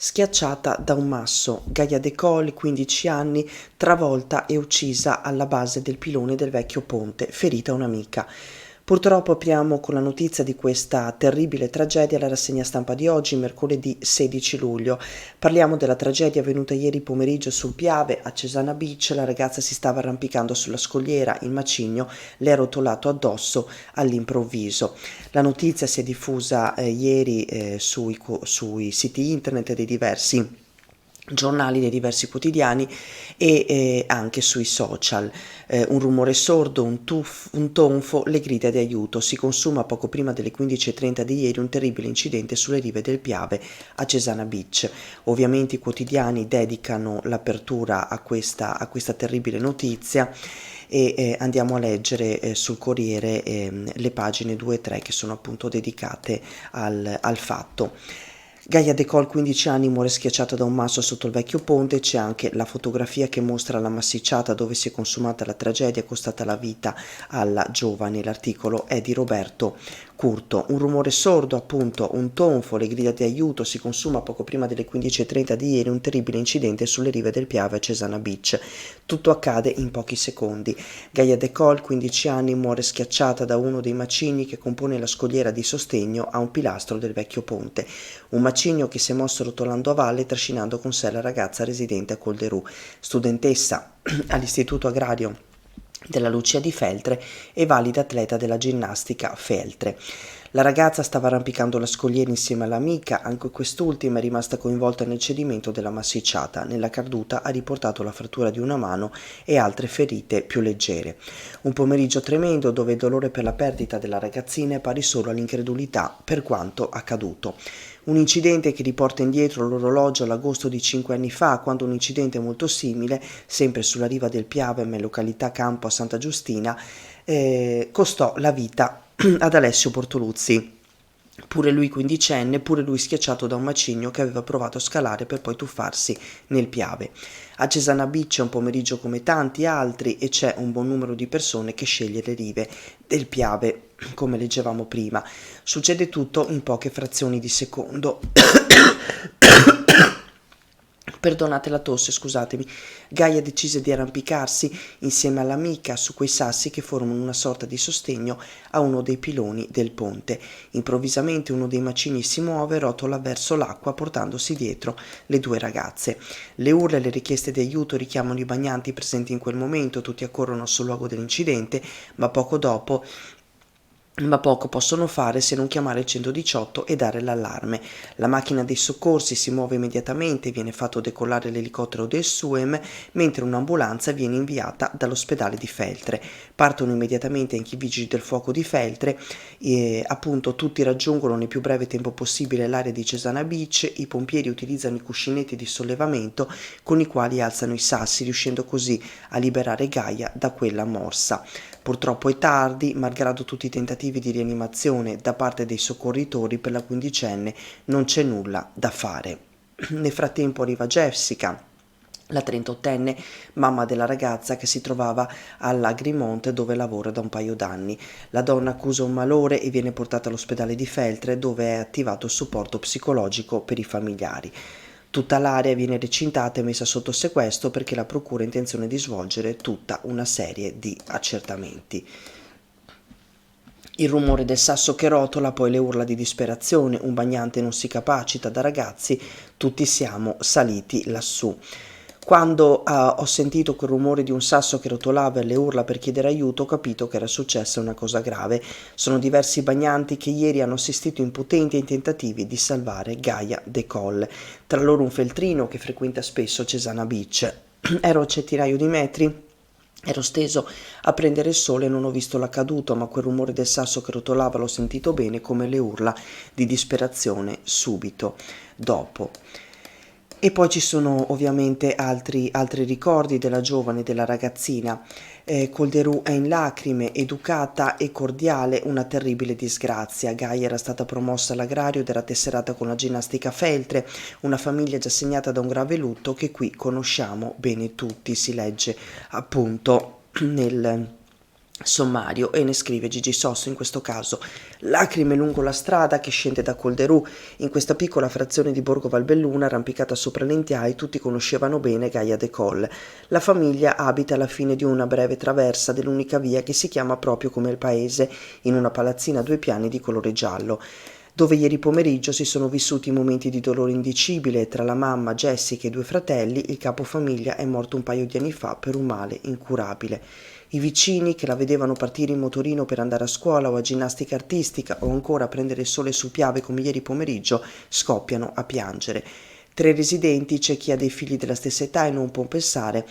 Schiacciata da un masso, Gaia Decol, 15 anni, travolta e uccisa alla base del pilone del vecchio ponte, ferita un'amica. Purtroppo apriamo con la notizia di questa terribile tragedia la rassegna stampa di oggi, mercoledì 16 luglio. Parliamo della tragedia avvenuta ieri pomeriggio sul Piave, a Cesana Beach. La ragazza si stava arrampicando sulla scogliera, il macigno le è rotolato addosso all'improvviso. La notizia si è diffusa ieri sui siti internet dei diversi giornali, dei diversi quotidiani e anche sui social. Un rumore sordo, un tonfo, le grida di aiuto. Si consuma poco prima delle 15:30 di ieri un terribile incidente sulle rive del Piave a Cesana Beach. Ovviamente i quotidiani dedicano l'apertura a questa terribile notizia e andiamo a leggere sul Corriere le pagine 2 e 3 che sono appunto dedicate al fatto. Gaia Decol, 15 anni, muore schiacciata da un masso sotto il vecchio ponte. C'è anche la fotografia che mostra la massicciata dove si è consumata la tragedia costata la vita alla giovane. L'articolo è di Roberto Curto. Un rumore sordo, appunto, un tonfo, le grida di aiuto. Si consuma poco prima delle 15:30 di ieri un terribile incidente sulle rive del Piave a Cesana Beach. Tutto accade in pochi secondi. Gaia Decol, 15 anni, muore schiacciata da uno dei macigni che compone la scogliera di sostegno a un pilastro del vecchio ponte. Un macigno che si è mosso rotolando a valle, trascinando con sé la ragazza residente a Colderù, studentessa all'Istituto Agrario della Lucia di Feltre e valida atleta della ginnastica Feltre. La ragazza stava arrampicando la scogliera insieme all'amica, anche quest'ultima è rimasta coinvolta nel cedimento della massicciata. Nella caduta ha riportato la frattura di una mano e altre ferite più leggere. Un pomeriggio tremendo dove il dolore per la perdita della ragazzina è pari solo all'incredulità per quanto accaduto. Un incidente che riporta indietro l'orologio all'agosto di 5 anni fa, quando un incidente molto simile, sempre sulla riva del Piave, in località Campo a Santa Giustina, costò la vita ad Alessio Bortoluzzi. Pure lui quindicenne, pure lui schiacciato da un macigno che aveva provato a scalare per poi tuffarsi nel Piave. A Cesana Beach è un pomeriggio come tanti altri e c'è un buon numero di persone che sceglie le rive del Piave, come leggevamo prima. Succede tutto in poche frazioni di secondo. Perdonate la tosse, scusatemi. Gaia decise di arrampicarsi insieme all'amica su quei sassi che formano una sorta di sostegno a uno dei piloni del ponte. Improvvisamente uno dei macigni si muove e rotola verso l'acqua portandosi dietro le due ragazze. Le urla e le richieste di aiuto richiamano i bagnanti presenti in quel momento. Tutti accorrono sul luogo dell'incidente, ma poco possono fare se non chiamare il 118 e dare l'allarme. La macchina dei soccorsi si muove immediatamente, viene fatto decollare l'elicottero del SUEM, mentre un'ambulanza viene inviata dall'ospedale di Feltre. Partono immediatamente anche i vigili del fuoco di Feltre e appunto tutti raggiungono nel più breve tempo possibile l'area di Cesana Beach. I pompieri utilizzano i cuscinetti di sollevamento con i quali alzano i sassi, riuscendo così a liberare Gaia da quella morsa. Purtroppo è tardi, malgrado tutti i tentativi di rianimazione da parte dei soccorritori, per la quindicenne non c'è nulla da fare. Nel frattempo arriva Jessica, la 38enne, mamma della ragazza che si trovava alla Grimont dove lavora da un paio d'anni. La donna accusa un malore e viene portata all'ospedale di Feltre dove è attivato il supporto psicologico per i familiari. Tutta l'area viene recintata e messa sotto sequestro perché la procura ha intenzione di svolgere tutta una serie di accertamenti. Il rumore del sasso che rotola, poi le urla di disperazione, un bagnante non si capacita, da ragazzi tutti siamo saliti lassù. Quando ho sentito quel rumore di un sasso che rotolava e le urla per chiedere aiuto, ho capito che era successa una cosa grave. Sono diversi bagnanti che ieri hanno assistito impotenti ai tentativi di salvare Gaia Decol. Tra loro un feltrino che frequenta spesso Cesana Beach. Ero a centinaio di metri. Ero steso a prendere il sole e non ho visto l'accaduto, ma quel rumore del sasso che rotolava l'ho sentito bene, come le urla di disperazione subito dopo. E poi ci sono ovviamente altri ricordi della giovane, della ragazzina. Colderù è in lacrime, educata e cordiale, una terribile disgrazia. Gaia era stata promossa all'agrario ed era tesserata con la ginnastica Feltre, una famiglia già segnata da un grave lutto che qui conosciamo bene tutti, si legge appunto sommario, e ne scrive Gigi Sosso in questo caso: lacrime lungo la strada che scende da Colderù. In questa piccola frazione di Borgo Valbelluna, arrampicata sopra l'Entiai, tutti conoscevano bene Gaia de Coll. La famiglia abita alla fine di una breve traversa dell'unica via che si chiama proprio come il paese, in una palazzina a 2 piani di colore giallo, dove ieri pomeriggio si sono vissuti momenti di dolore indicibile tra la mamma Jessica e i 2 fratelli. Il capofamiglia è morto un paio di anni fa per un male incurabile. I vicini, che la vedevano partire in motorino per andare a scuola o a ginnastica artistica o ancora a prendere il sole su Piave come ieri pomeriggio, scoppiano a piangere. Tra i residenti c'è chi ha dei figli della stessa età e non può pensare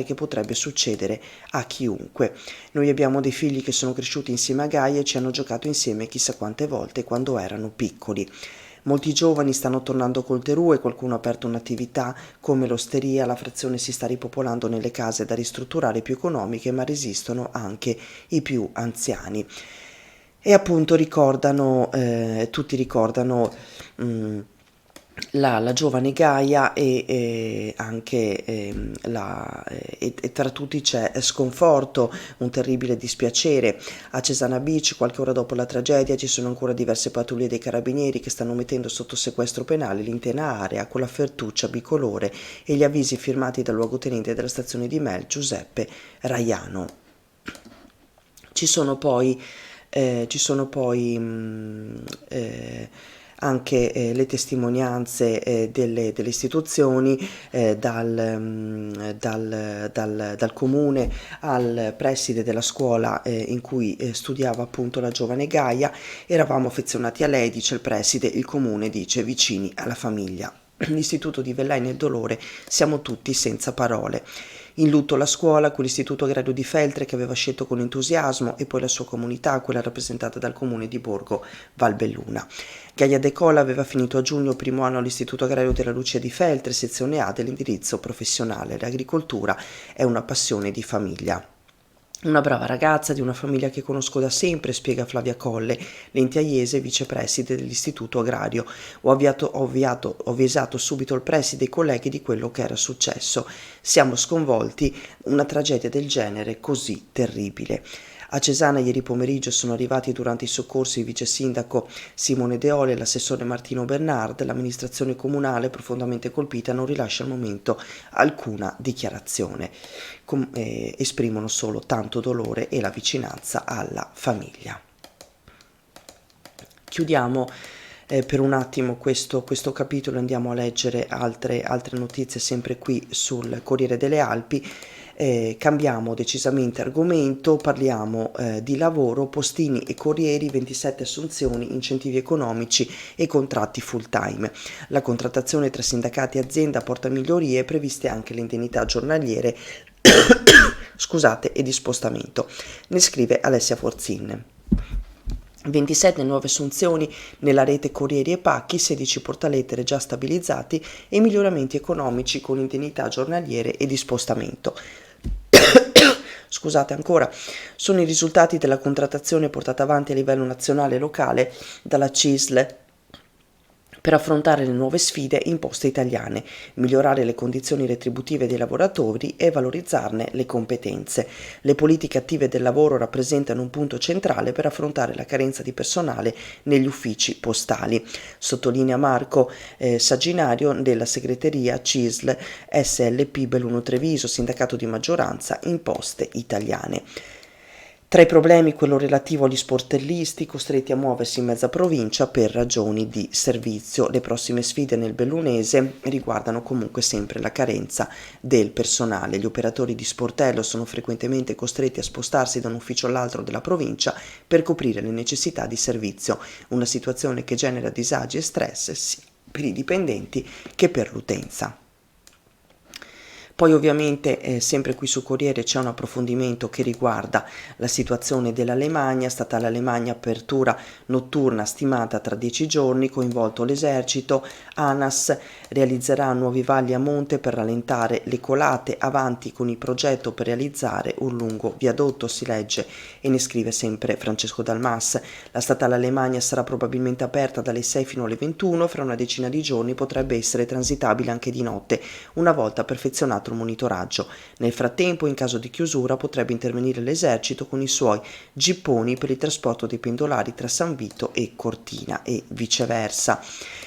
che potrebbe succedere a chiunque. Noi abbiamo dei figli che sono cresciuti insieme a Gaia e ci hanno giocato insieme chissà quante volte quando erano piccoli. Molti giovani stanno tornando col Terù e qualcuno ha aperto un'attività come l'osteria. La frazione si sta ripopolando nelle case da ristrutturare più economiche, ma resistono anche i più anziani. E appunto tutti ricordano la giovane Gaia e anche e tra tutti c'è sconforto, un terribile dispiacere. A Cesana Beach, qualche ora dopo la tragedia, ci sono ancora diverse pattuglie dei carabinieri che stanno mettendo sotto sequestro penale l'intera area con la fertuccia bicolore e gli avvisi firmati dal luogotenente della stazione di Mel, Giuseppe Raiano. Ci sono poi anche le testimonianze delle istituzioni, dal comune al preside della scuola in cui studiava appunto la giovane Gaia. Eravamo affezionati a lei, dice il preside, il comune dice vicini alla famiglia. L'istituto di Vellai nel dolore, siamo tutti senza parole. In lutto la scuola, quell'istituto agrario di Feltre che aveva scelto con entusiasmo, e poi la sua comunità, quella rappresentata dal comune di Borgo Valbelluna. Gaia de Coll aveva finito a giugno il primo anno all'Istituto Agrario della Lucia di Feltre, sezione A dell'indirizzo professionale. L'agricoltura è una passione di famiglia. Una brava ragazza di una famiglia che conosco da sempre, spiega Flavia Colle, lentiaiese vicepreside dell'Istituto Agrario. Ho avvisato subito il preside e i colleghi di quello che era successo. Siamo sconvolti, una tragedia del genere così terribile. A Cesana ieri pomeriggio sono arrivati durante i soccorsi il vice sindaco Simone Deole e l'assessore Martino Bernard. L'amministrazione comunale, profondamente colpita, non rilascia al momento alcuna dichiarazione. Esprimono solo tanto dolore e la vicinanza alla famiglia. Chiudiamo per un attimo questo capitolo, andiamo a leggere altre notizie sempre qui sul Corriere delle Alpi. Cambiamo decisamente argomento, parliamo di lavoro, postini e corrieri, 27 assunzioni, incentivi economici e contratti full time. La contrattazione tra sindacati e azienda porta migliorie, previste anche le indennità giornaliere e di spostamento, ne scrive Alessia Forzin. 27 nuove assunzioni nella rete corrieri e pacchi, 16 portalettere già stabilizzati e miglioramenti economici con indennità giornaliere e di spostamento. Ancora, sono i risultati della contrattazione portata avanti a livello nazionale e locale dalla CISL per affrontare le nuove sfide imposte italiane, migliorare le condizioni retributive dei lavoratori e valorizzarne le competenze. Le politiche attive del lavoro rappresentano un punto centrale per affrontare la carenza di personale negli uffici postali, sottolinea Marco Sagginario della segreteria CISL SLP Belluno Treviso, sindacato di maggioranza imposte italiane. Tra i problemi quello relativo agli sportellisti costretti a muoversi in mezza provincia per ragioni di servizio. Le prossime sfide nel bellunese riguardano comunque sempre la carenza del personale. Gli operatori di sportello sono frequentemente costretti a spostarsi da un ufficio all'altro della provincia per coprire le necessità di servizio, una situazione che genera disagi e stress sia per i dipendenti che per l'utenza. Poi ovviamente sempre qui su Corriere c'è un approfondimento che riguarda la situazione dell'Alemannia. Statale Alemannia, apertura notturna stimata tra 10 giorni, coinvolto l'esercito. ANAS realizzerà nuovi valli a monte per rallentare le colate, avanti con il progetto per realizzare un lungo viadotto, si legge e ne scrive sempre Francesco Dalmas. La statale Alemannia sarà probabilmente aperta dalle 6 fino alle 21, fra una decina di giorni potrebbe essere transitabile anche di notte, una volta perfezionato altro monitoraggio. Nel frattempo, in caso di chiusura, potrebbe intervenire l'esercito con i suoi gipponi per il trasporto dei pendolari tra San Vito e Cortina e viceversa.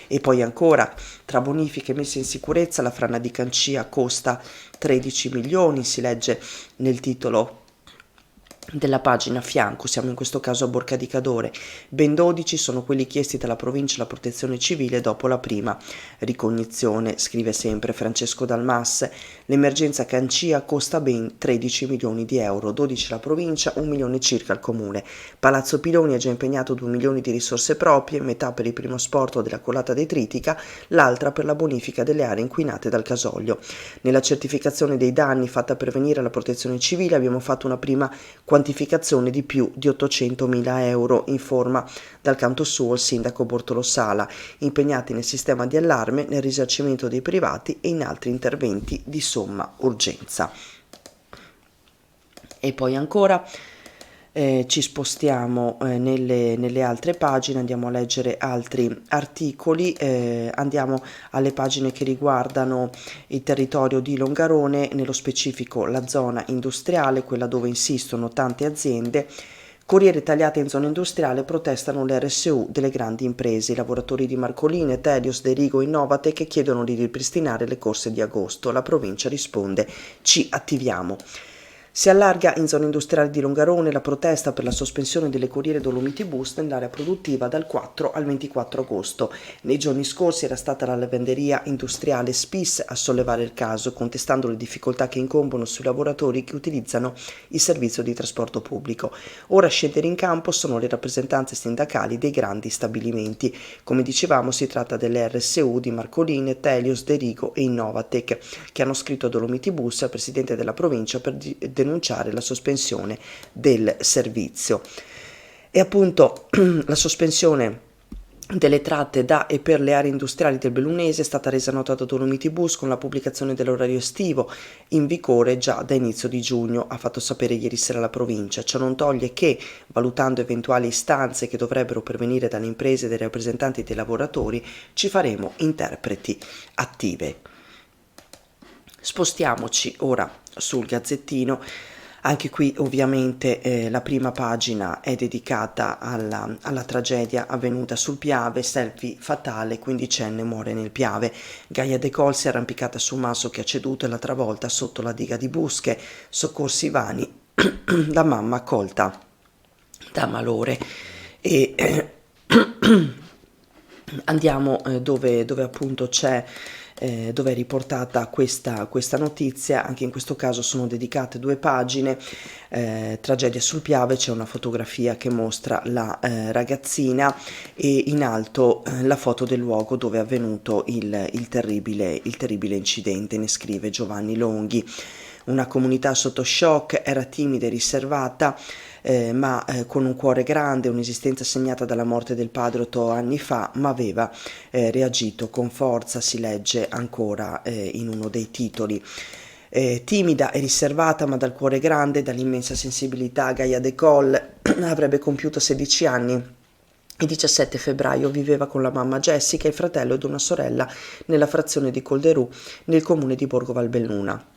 E poi ancora, tra bonifiche e messe in sicurezza, la frana di Cancia costa 13 milioni, si legge nel titolo della pagina a fianco. Siamo in questo caso a Borca di Cadore. Ben 12 sono quelli chiesti dalla provincia alla protezione civile dopo la prima ricognizione, scrive sempre Francesco Dalmas. L'emergenza Cancia costa ben 13 milioni di euro, 12 la provincia, 1 milione circa al comune. Palazzo Piloni ha già impegnato 2 milioni di risorse proprie, metà per il primo asporto della colata detritica, l'altra per la bonifica delle aree inquinate dal gasolio. Nella certificazione dei danni fatta pervenire alla protezione civile abbiamo fatto una prima quantificazione di più di 800.000 euro, informa dal canto suo il sindaco Bortolo Sala, impegnati nel sistema di allarme, nel risarcimento dei privati e in altri interventi di somma urgenza. E poi ancora ci spostiamo nelle altre pagine, andiamo a leggere altri articoli, andiamo alle pagine che riguardano il territorio di Longarone, nello specifico la zona industriale, quella dove insistono tante aziende. Corriere tagliate in zona industriale, protestano le RSU delle grandi imprese. I lavoratori di Marcoline, Telios, De Rigo e Novatec chiedono di ripristinare le corse di agosto. La provincia risponde: ci attiviamo. Si allarga in zona industriale di Longarone la protesta per la sospensione delle corriere Dolomiti Bus nell'area produttiva dal 4 al 24 agosto. Nei giorni scorsi era stata la lavanderia industriale Spis a sollevare il caso, contestando le difficoltà che incombono sui lavoratori che utilizzano il servizio di trasporto pubblico. Ora a scendere in campo sono le rappresentanze sindacali dei grandi stabilimenti. Come dicevamo, si tratta delle RSU di Marcoline, Telios, De Rigo e Innovatec, che hanno scritto a Dolomiti Bus, al presidente della provincia, per denunciare la sospensione del servizio. E appunto la sospensione delle tratte da e per le aree industriali del Bellunese è stata resa nota da Dolomiti Bus con la pubblicazione dell'orario estivo, in vigore già da inizio di giugno, ha fatto sapere ieri sera la provincia. Ciò non toglie che, valutando eventuali istanze che dovrebbero pervenire dalle imprese e dai rappresentanti dei lavoratori, ci faremo interpreti attive. Spostiamoci ora sul Gazzettino. Anche qui ovviamente la prima pagina è dedicata alla tragedia avvenuta sul Piave, selfie fatale, quindicenne muore nel Piave. Gaia De Col si è arrampicata su un masso che ha ceduto e l'ha travolta sotto la diga di Busche, soccorsi vani, la mamma colta da malore. E andiamo dove appunto c'è dove è riportata questa notizia. Anche in questo caso sono dedicate 2 pagine. Tragedia sul Piave, c'è una fotografia che mostra la ragazzina e in alto la foto del luogo dove è avvenuto il terribile incidente, ne scrive Giovanni Longhi. Una comunità sotto shock, era timida e riservata, ma con un cuore grande, un'esistenza segnata dalla morte del padre 8 anni fa, ma aveva reagito con forza, si legge ancora in uno dei titoli. Timida e riservata, ma dal cuore grande, dall'immensa sensibilità, Gaia De Col avrebbe compiuto 16 anni. Il 17 febbraio viveva con la mamma Jessica, il fratello ed una sorella nella frazione di Colderù, nel comune di Borgo Valbelluna.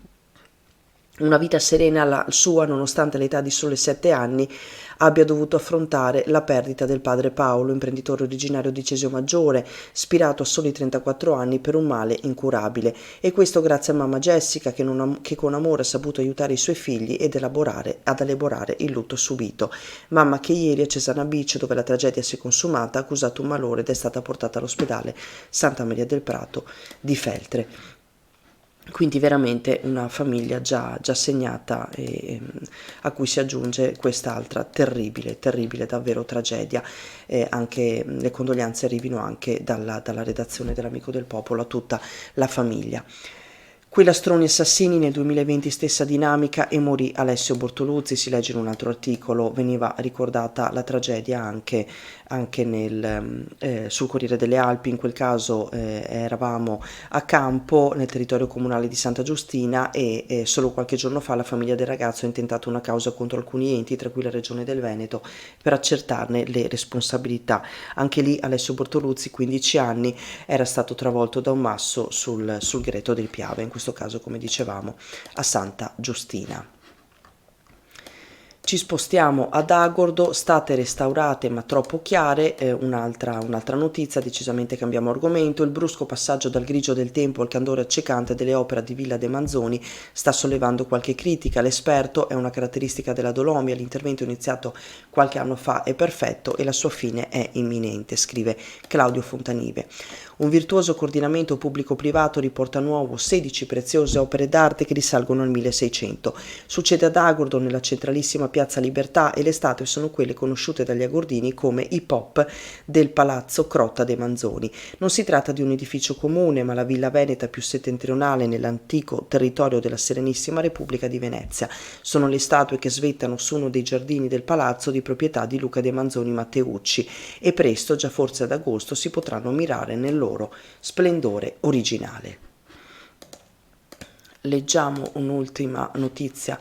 Una vita serena la sua, nonostante l'età di sole 7 anni abbia dovuto affrontare la perdita del padre Paolo, imprenditore originario di Cesio Maggiore, spirato a soli 34 anni per un male incurabile, e questo grazie a mamma Jessica che con amore ha saputo aiutare i suoi figli ad elaborare il lutto subito. Mamma che ieri a Cesana Beach, dove la tragedia si è consumata, ha accusato un malore ed è stata portata all'ospedale Santa Maria del Prato di Feltre. Quindi veramente una famiglia già segnata, a cui si aggiunge quest'altra terribile davvero tragedia. Anche le condoglianze arrivino anche dalla redazione dell'Amico del Popolo a tutta la famiglia. Qui Lastroni assassini, nel 2020 stessa dinamica e morì Alessio Bortoluzzi, si legge in un altro articolo. Veniva ricordata la tragedia anche sul Corriere delle Alpi. In quel caso eravamo a Campo, nel territorio comunale di Santa Giustina, e solo qualche giorno fa la famiglia del ragazzo ha intentato una causa contro alcuni enti, tra cui la Regione del Veneto, per accertarne le responsabilità. Anche lì Alessio Bortoluzzi, 15 anni, era stato travolto da un masso sul Greto del Piave. In questo caso come dicevamo a Santa Giustina. Ci spostiamo ad Agordo, state restaurate ma troppo chiare, un'altra notizia, decisamente cambiamo argomento. Il brusco passaggio dal grigio del tempo al candore accecante delle opere di Villa de' Manzoni sta sollevando qualche critica. L'esperto: è una caratteristica della Dolomia, l'intervento iniziato qualche anno fa è perfetto e la sua fine è imminente, scrive Claudio Fontanive. Un virtuoso coordinamento pubblico-privato riporta a nuovo 16 preziose opere d'arte che risalgono al 1600. Succede ad Agordo, nella centralissima Piazza Libertà, e le statue sono quelle conosciute dagli agordini come i pop del Palazzo Crotta dei Manzoni. Non si tratta di un edificio comune, ma la villa veneta più settentrionale nell'antico territorio della Serenissima Repubblica di Venezia. Sono le statue che svettano su uno dei giardini del palazzo di proprietà di Luca de' Manzoni Matteucci, e presto, già forse ad agosto, si potranno ammirare nel loro splendore originale. Leggiamo un'ultima notizia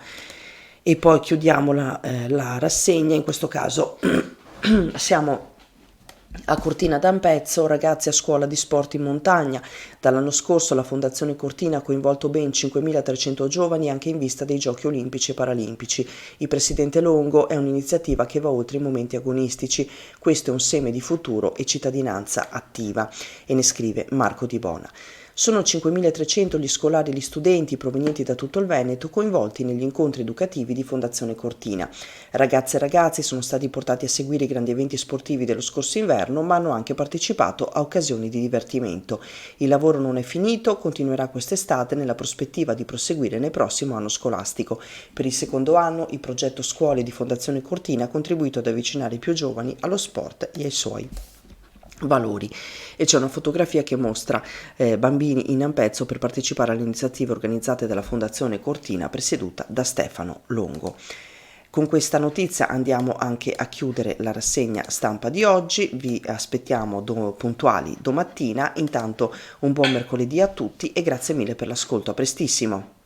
e poi chiudiamo la rassegna. In questo caso siamo a Cortina d'Ampezzo, ragazzi a scuola di sport in montagna. Dall'anno scorso la Fondazione Cortina ha coinvolto ben 5.300 giovani anche in vista dei Giochi Olimpici e Paralimpici. Il presidente Longo: è un'iniziativa che va oltre i momenti agonistici, questo è un seme di futuro e cittadinanza attiva, e ne scrive Marco Di Bona. Sono 5.300 gli scolari e gli studenti provenienti da tutto il Veneto coinvolti negli incontri educativi di Fondazione Cortina. Ragazze e ragazzi sono stati portati a seguire i grandi eventi sportivi dello scorso inverno, ma hanno anche partecipato a occasioni di divertimento. Il lavoro non è finito, continuerà quest'estate nella prospettiva di proseguire nel prossimo anno scolastico. Per il secondo anno il progetto Scuole di Fondazione Cortina ha contribuito ad avvicinare i più giovani allo sport e ai suoi valori, e c'è una fotografia che mostra bambini in Ampezzo per partecipare alle iniziative organizzate dalla Fondazione Cortina presieduta da Stefano Longo. Con questa notizia andiamo anche a chiudere la rassegna stampa di oggi. Vi aspettiamo puntuali domattina. Intanto un buon mercoledì a tutti e grazie mille per l'ascolto. A prestissimo.